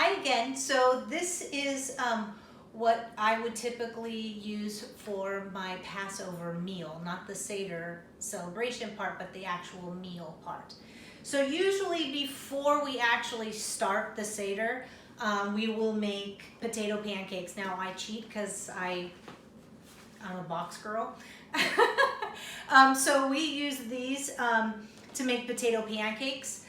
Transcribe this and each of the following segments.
Hi again. So this is what I would typically use for my Passover meal, not the Seder celebration part, but the actual meal part. So usually before we actually start the Seder, we will make potato pancakes. Now I cheat because I'm a box girl. So we use these to make potato pancakes.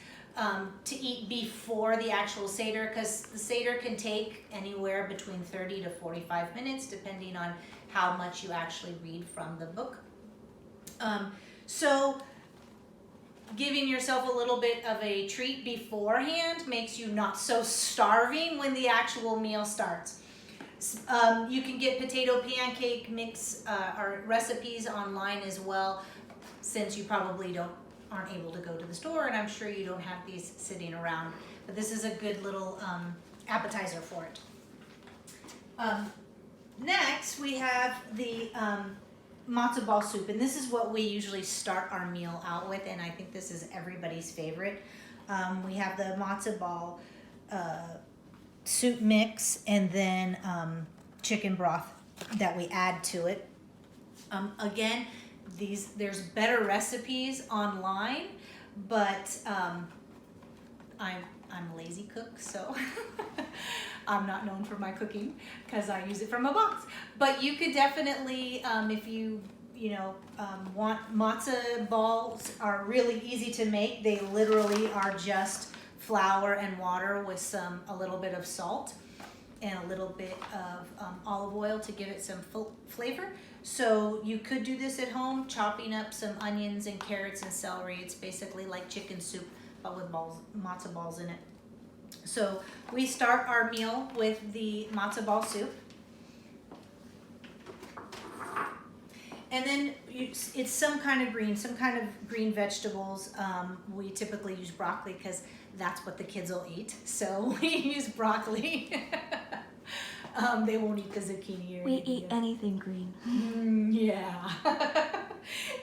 To eat before the actual Seder, because the Seder can take anywhere between 30 to 45 minutes depending on how much you actually read from the book. So giving yourself a little bit of a treat beforehand makes you not so starving when the actual meal starts. You can get potato pancake mix or recipes online as well, since you probably aren't able to go to the store, and I'm sure you don't have these sitting around, but this is a good little appetizer for it. Next we have the matzo ball soup, and this is what we usually start our meal out with, and I think this is everybody's favorite. We have the matzo ball soup mix, and then chicken broth that we add to it. Again, there's better recipes online, but I'm a lazy cook, so I'm not known for my cooking because I use it from a box. But you could definitely, if you want, matzo balls are really easy to make. They literally are just flour and water with a little bit of salt and a little bit of olive oil to give it some flavor. So you could do this at home, chopping up some onions and carrots and celery. It's basically like chicken soup, but with matzo balls in it. So we start our meal with the matzo ball soup. And then it's some kind of green vegetables. We typically use broccoli because that's what the kids will eat. So we use broccoli. They won't eat the zucchini. We eat anything green. Yeah.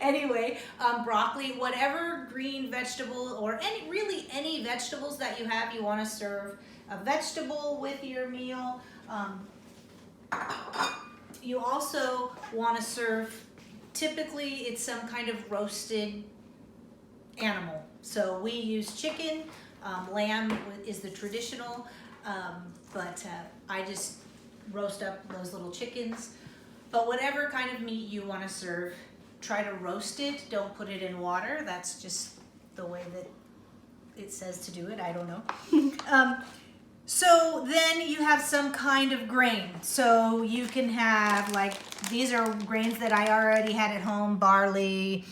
Anyway, broccoli, whatever green vegetable or any vegetables that you have, you want to serve a vegetable with your meal. You also want to serve, typically it's some kind of roasted animal. So we use chicken, lamb is the traditional, but I just roast up those little chickens. But whatever kind of meat you want to serve, try to roast it. Don't put it in water. That's just the way that it says to do it. I don't know. So then you have some kind of grain. So you can have, like, these are grains that I already had at home, barley,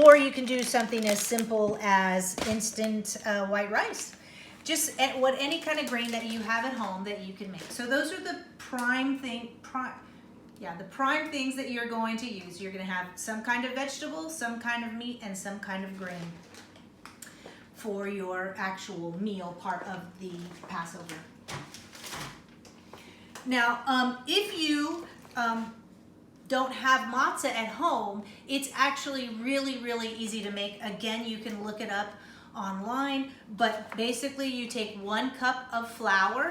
or you can do something as simple as instant white rice. Just any kind of grain that you have at home that you can make. So those are the prime things that you're going to use. You're going to have some kind of vegetable, some kind of meat, and some kind of grain for your actual meal part of the Passover. Now, if you don't have matzah at home, it's actually really, really easy to make. Again, you can look it up online, but basically you take 1 cup of flour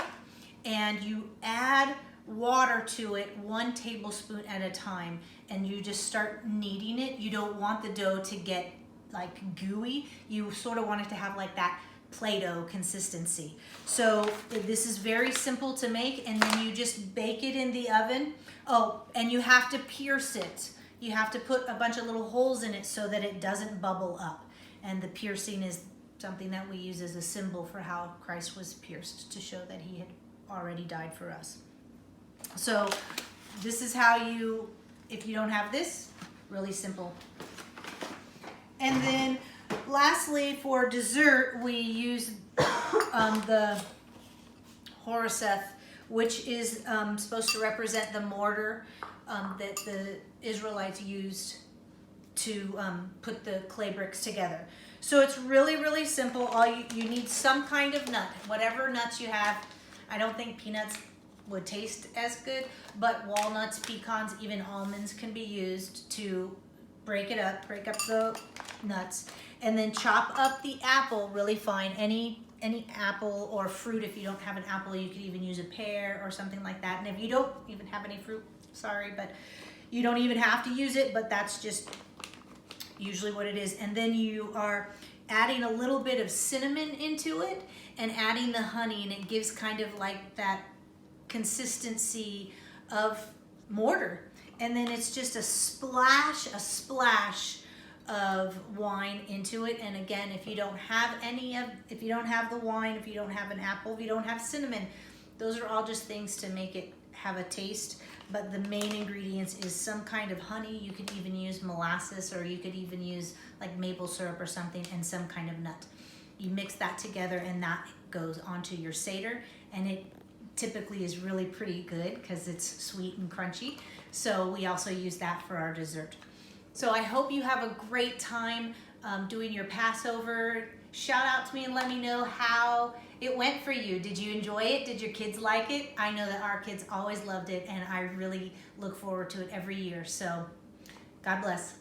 and you add water to it 1 tablespoon at a time, and you just start kneading it. You don't want the dough to get like gooey. You sort of want it to have like that Play-Doh consistency. So this is very simple to make, and then you just bake it in the oven. Oh, and you have to pierce it. You have to put a bunch of little holes in it so that it doesn't bubble up. And the piercing is something that we use as a symbol for how Christ was pierced, to show that he had already died for us. So this is how if you don't have this, really simple. And then lastly, for dessert, we use the horoseth, which is supposed to represent the mortar that the Israelites used to put the clay bricks together. So it's really, really simple. All you need some kind of nut, whatever nuts you have. I don't think peanuts would taste as good, but walnuts, pecans, even almonds can be used to break up the nuts, and then chop up the apple really fine. any apple or fruit. If you don't have an apple, you could even use a pear or something like that. And if you don't even have any fruit, sorry, but you don't even have to use it, but that's just usually what it is. And then you are adding a little bit of cinnamon into it and adding the honey, and it gives kind of like that consistency of mortar. And then it's just a splash of wine into it. And again, if you don't have if you don't have the wine, if you don't have an apple, if you don't have cinnamon, those are all just things to make it have a taste. But the main ingredients is some kind of honey. You could even use molasses, or you could even use like maple syrup or something, and some kind of nut. You mix that together and that goes onto your Seder, and it typically is really pretty good because it's sweet and crunchy. So we also use that for our dessert. So I hope you have a great time doing your Passover. Shout out to me and let me know how it went for you. Did you enjoy it? Did your kids like it? I know that our kids always loved it, and I really look forward to it every year. So God bless.